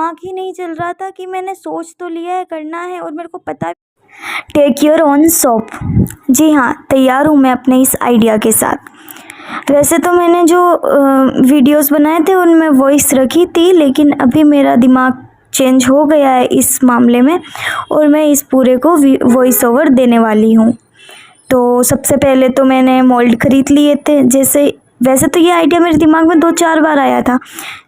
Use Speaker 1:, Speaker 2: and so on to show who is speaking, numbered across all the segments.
Speaker 1: दिमाग ही नहीं चल रहा था कि मैंने सोच तो लिया है करना है और मेरे को पता। Take your own soap. जी हाँ, तैयार हूँ मैं अपने इस आइडिया के साथ। वैसे तो मैंने जो वीडियोस बनाए थे उनमें वॉइस रखी थी, लेकिन अभी मेरा दिमाग चेंज हो गया है इस मामले में और मैं इस पूरे को वॉइस ओवर देने वाली हूँ। तो सबसे पहले तो मैंने मोल्ड ख़रीद लिए थे। वैसे तो ये आइडिया मेरे दिमाग में 2-4 बार आया था,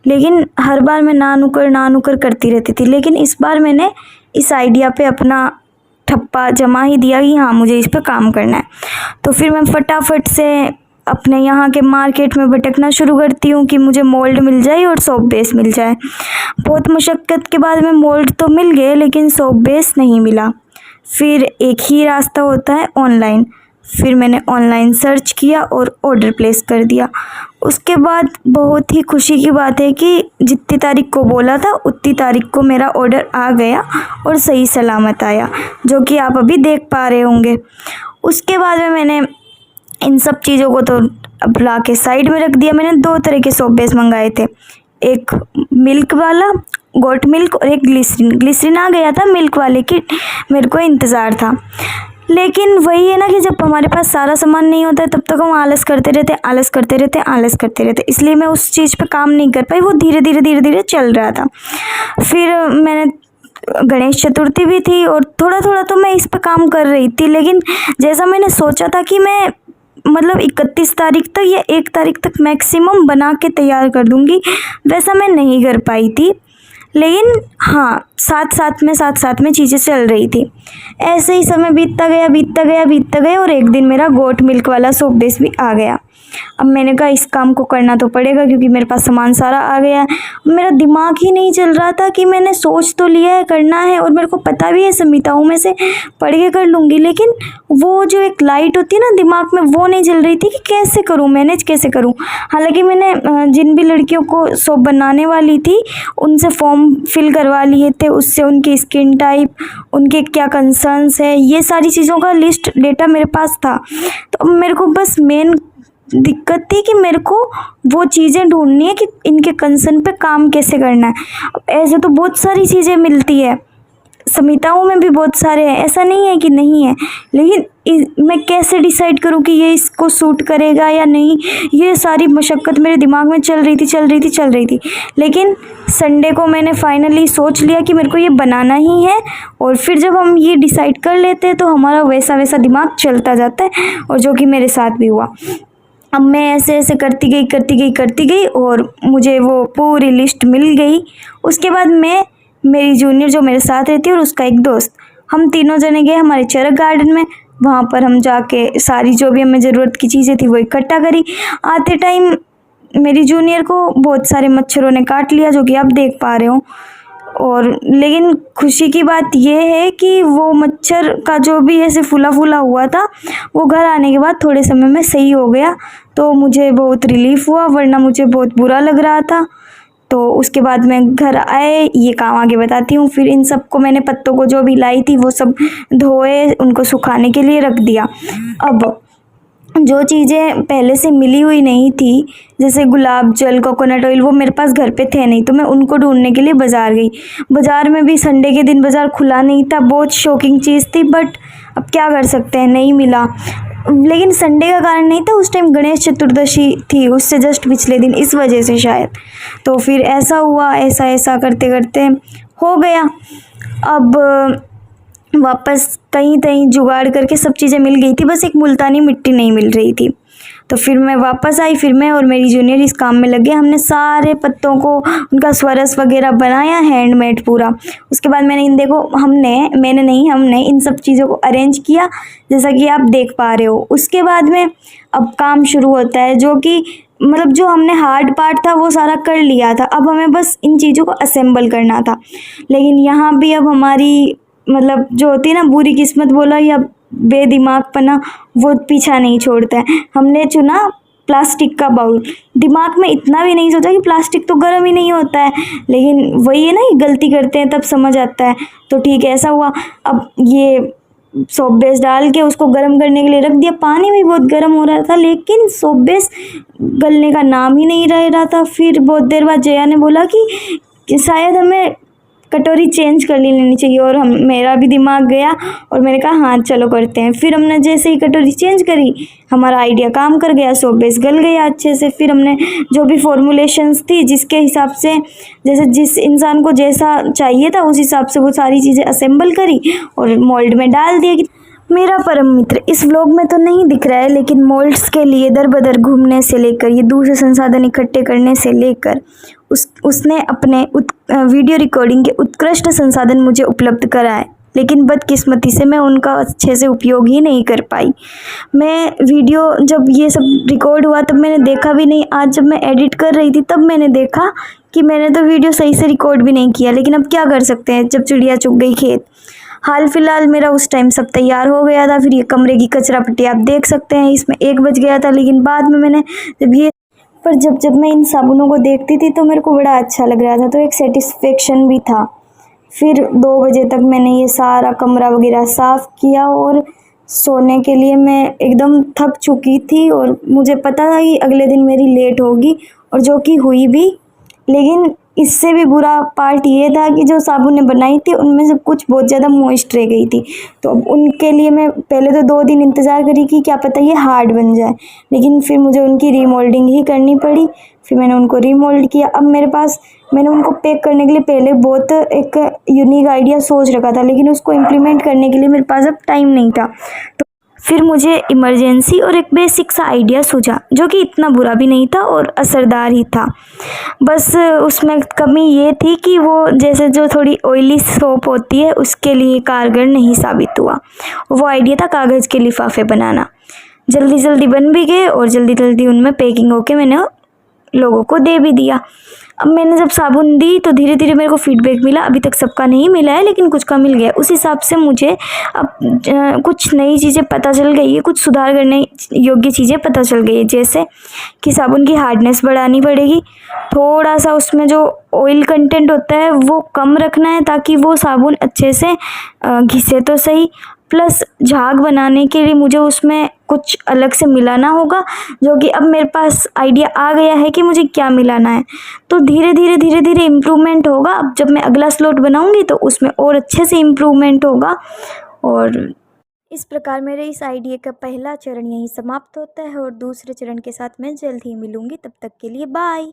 Speaker 1: लेकिन हर बार मैं ना नुक्कड़ करती रहती थी। लेकिन इस बार मैंने इस आइडिया पे अपना ठप्पा जमा ही दिया कि हाँ, मुझे इस पे काम करना है। तो फिर मैं फटाफट से अपने यहाँ के मार्केट में भटकना शुरू करती हूँ कि मुझे मोल्ड मिल जाए और सोप बेस मिल जाए। बहुत मशक्क़त के बाद में मोल्ड तो मिल गए, लेकिन सोप बेस नहीं मिला। फिर एक ही रास्ता होता है, ऑनलाइन। फिर मैंने ऑनलाइन सर्च किया और ऑर्डर प्लेस कर दिया। उसके बाद बहुत ही खुशी की बात है कि जितनी तारीख को बोला था उतनी तारीख को मेरा ऑर्डर आ गया और सही सलामत आया, जो कि आप अभी देख पा रहे होंगे। उसके बाद में मैंने इन सब चीज़ों को तो अब ला के साइड में रख दिया। मैंने 2 तरह के सोप बेस मंगाए थे, एक मिल्क वाला गोट मिल्क और एक ग्लिसरीन आ गया था मिल्क वाले की मेरे को इंतज़ार था। लेकिन वही है ना कि जब हमारे पास सारा सामान नहीं होता है तब तक हम आलस करते रहते। इसलिए मैं उस चीज़ पे काम नहीं कर पाई। वो धीरे धीरे चल रहा था। फिर मैंने गणेश चतुर्थी भी थी और थोड़ा थोड़ा तो मैं इस पे काम कर रही थी, लेकिन जैसा मैंने सोचा था कि मैं मतलब 31 तारीख तक या 1 तारीख तक मैक्सिमम बना के तैयार कर दूँगी, वैसा मैं नहीं कर पाई थी। लेकिन हाँ, साथ में चीज़ें चल रही थी। ऐसे ही समय बीतता गया और एक दिन मेरा गोट मिल्क वाला सोप बेस भी आ गया। अब मैंने कहा इस काम को करना तो पड़ेगा, क्योंकि मेरे पास सामान सारा आ गया है। मेरा दिमाग ही नहीं चल रहा था कि मैंने सोच तो लिया है करना है और मेरे को पता भी है संहिताओं में से पढ़ के कर लूँगी, लेकिन वो जो एक लाइट होती है ना दिमाग में, वो नहीं जल रही थी कि कैसे करूँ, मैनेज कैसे करूँ। हालांकि मैंने जिन भी लड़कियों को सोप बनाने वाली थी उनसे फॉर्म फिल करवा लिए थे, उससे उनकी स्किन टाइप, उनके क्या कंसर्न्स है, ये सारी चीज़ों का लिस्ट डेटा मेरे पास था। तो अब मेरे को बस मेन दिक्कत थी कि मेरे को वो चीज़ें ढूंढनी है कि इनके कंसर्न पे काम कैसे करना है। ऐसे तो बहुत सारी चीज़ें मिलती है, संहिताओं में भी बहुत सारे हैं, ऐसा नहीं है कि नहीं है, लेकिन मैं कैसे डिसाइड करूं कि ये इसको सूट करेगा या नहीं। ये सारी मशक्क़त मेरे दिमाग में चल रही थी। लेकिन संडे को मैंने फाइनली सोच लिया कि मेरे को ये बनाना ही है। और फिर जब हम ये डिसाइड कर लेते हैं तो हमारा वैसा दिमाग चलता जाता है, और जो कि मेरे साथ भी हुआ। अब मैं ऐसे करती गई और मुझे वो पूरी लिस्ट मिल गई। उसके बाद मेरी जूनियर जो मेरे साथ रहती है और उसका एक दोस्त, हम तीनों जने गए हमारे चरक गार्डन में। वहाँ पर हम जाके सारी जो भी हमें ज़रूरत की चीज़ें थी वो इकट्ठा करी। आते टाइम मेरी जूनियर को बहुत सारे मच्छरों ने काट लिया, जो कि आप देख पा रहे हो। और लेकिन खुशी की बात ये है कि वो मच्छर का जो भी ऐसे फूला हुआ था वो घर आने के बाद थोड़े समय में सही हो गया, तो मुझे बहुत रिलीफ़ हुआ, वरना मुझे बहुत बुरा लग रहा था। तो उसके बाद मैं घर आए, ये काम आगे बताती हूँ। फिर इन सब को मैंने पत्तों को जो भी लाई थी वो सब धोए, उनको सुखाने के लिए रख दिया। अब जो चीज़ें पहले से मिली हुई नहीं थी, जैसे गुलाब जल, कोकोनट ऑयल, वो मेरे पास घर पे थे नहीं, तो मैं उनको ढूंढने के लिए बाज़ार गई। बाज़ार में भी संडे के दिन बाज़ार खुला नहीं था। बहुत शॉकिंग चीज़ थी, बट अब क्या कर सकते हैं, नहीं मिला। लेकिन संडे का कारण नहीं था, उस टाइम गणेश चतुर्दशी थी, उससे जस्ट पिछले दिन, इस वजह से शायद। तो फिर ऐसा हुआ, ऐसा करते हो गया। अब वापस कहीं जुगाड़ करके सब चीज़ें मिल गई थी, बस एक मुल्तानी मिट्टी नहीं मिल रही थी। तो फिर मैं वापस आई, फिर मैं और मेरी जूनियर इस काम में लगे। हमने सारे पत्तों को, उनका स्वरस वगैरह बनाया, हैंडमेड पूरा। उसके बाद हमने इन सब चीज़ों को अरेंज किया, जैसा कि आप देख पा रहे हो। उसके बाद में अब काम शुरू होता है, जो कि मतलब जो हमने हार्ड पार्ट था वो सारा कर लिया था। अब हमें बस इन चीज़ों को असेंबल करना था। लेकिन यहाँ भी अब हमारी मतलब जो होती है ना बुरी किस्मत बोला या बेदिमागपना, वो पीछा नहीं छोड़ता है। हमने चुना प्लास्टिक का बाउल। दिमाग में इतना भी नहीं सोचा कि प्लास्टिक तो गर्म ही नहीं होता है, लेकिन वही है ना कि गलती करते हैं तब समझ आता है। तो ठीक है, ऐसा हुआ। अब ये सोप बेस डाल के उसको गर्म करने के लिए रख दिया। पानी भी बहुत गर्म हो रहा था, लेकिन सोप बेस गलने का नाम ही नहीं रह रहा था। फिर बहुत देर बाद जया ने बोला कि शायद हमें कटोरी चेंज कर लेनी चाहिए। और मेरा भी दिमाग गया और मैंने कहा हाँ चलो करते हैं। फिर हमने जैसे ही कटोरी चेंज करी, हमारा आइडिया काम कर गया, सोप बेस गल गया अच्छे से। फिर हमने जो भी फॉर्मुलेशंस थी, जिसके हिसाब से जैसे जिस इंसान को जैसा चाहिए था उस हिसाब से वो सारी चीज़ें असेंबल करी और मोल्ड में डाल दिया। कि मेरा परम मित्र इस व्लॉग में तो नहीं दिख रहा है, लेकिन मोल्ड्स के लिए दर बदर घूमने से लेकर ये दूसरे संसाधन इकट्ठे करने से लेकर उसने अपने वीडियो रिकॉर्डिंग के उत्कृष्ट संसाधन मुझे उपलब्ध कराए, लेकिन बदकिस्मती से मैं उनका अच्छे से उपयोग ही नहीं कर पाई। मैं वीडियो जब ये सब रिकॉर्ड हुआ तब मैंने देखा भी नहीं। आज जब मैं एडिट कर रही थी तब मैंने देखा कि मैंने तो वीडियो सही से रिकॉर्ड भी नहीं किया, लेकिन अब क्या कर सकते हैं जब चिड़िया चुग गई खेत। हाल फिलहाल मेरा उस टाइम सब तैयार हो गया था। फिर ये कमरे की कचरा पट्टी आप देख सकते हैं, इसमें 1 बज गया था, लेकिन बाद में मैंने जब मैं इन साबुनों को देखती थी तो मेरे को बड़ा अच्छा लग रहा था, तो एक सेटिस्फेक्शन भी था। फिर 2 बजे तक मैंने ये सारा कमरा वगैरह साफ़ किया और सोने के लिए मैं एकदम थक चुकी थी और मुझे पता था कि अगले दिन मेरी लेट होगी, और जो कि हुई भी। लेकिन इससे भी बुरा पार्ट ये था कि जो साबुन ने बनाई थी उनमें से कुछ बहुत ज़्यादा मॉइस्ट रह गई थी। तो अब उनके लिए मैं पहले तो 2 दिन इंतज़ार करी कि क्या पता ये हार्ड बन जाए, लेकिन फिर मुझे उनकी रीमोल्डिंग ही करनी पड़ी। फिर मैंने उनको रीमोल्ड किया। अब मेरे पास, मैंने उनको पैक करने के लिए पहले बहुत एक यूनिक आइडिया सोच रखा था, लेकिन उसको इम्प्लीमेंट करने के लिए मेरे पास अब टाइम नहीं था। तो फिर मुझे इमरजेंसी और एक बेसिक सा आइडिया सूझा, जो कि इतना बुरा भी नहीं था और असरदार ही था। बस उसमें कमी ये थी कि वो जैसे जो थोड़ी ऑयली सोप होती है उसके लिए कारगर नहीं साबित हुआ। वो आइडिया था कागज़ के लिफाफे बनाना। जल्दी जल्दी बन भी गए और जल्दी जल्दी उनमें पैकिंग होके मैंने लोगों को दे भी दिया। अब मैंने जब साबुन दी तो धीरे धीरे मेरे को फीडबैक मिला। अभी तक सबका नहीं मिला है, लेकिन कुछ का मिल गया। उस हिसाब से मुझे अब कुछ नई चीज़ें पता चल गई है, कुछ सुधार करने योग्य चीज़ें पता चल गई है। जैसे कि साबुन की हार्डनेस बढ़ानी पड़ेगी, थोड़ा सा उसमें जो ऑयल कंटेंट होता है वो कम रखना है ताकि वो साबुन अच्छे से घिसे तो सही। प्लस झाग बनाने के लिए मुझे उसमें कुछ अलग से मिलाना होगा, जो कि अब मेरे पास आइडिया आ गया है कि मुझे क्या मिलाना है। तो धीरे धीरे इम्प्रूवमेंट होगा। अब जब मैं अगला स्लॉट बनाऊंगी तो उसमें और अच्छे से इम्प्रूवमेंट होगा। और इस प्रकार मेरे इस आइडिया का पहला चरण यहीं समाप्त होता है और दूसरे चरण के साथ मैं जल्द ही मिलूंगी। तब तक के लिए बाय।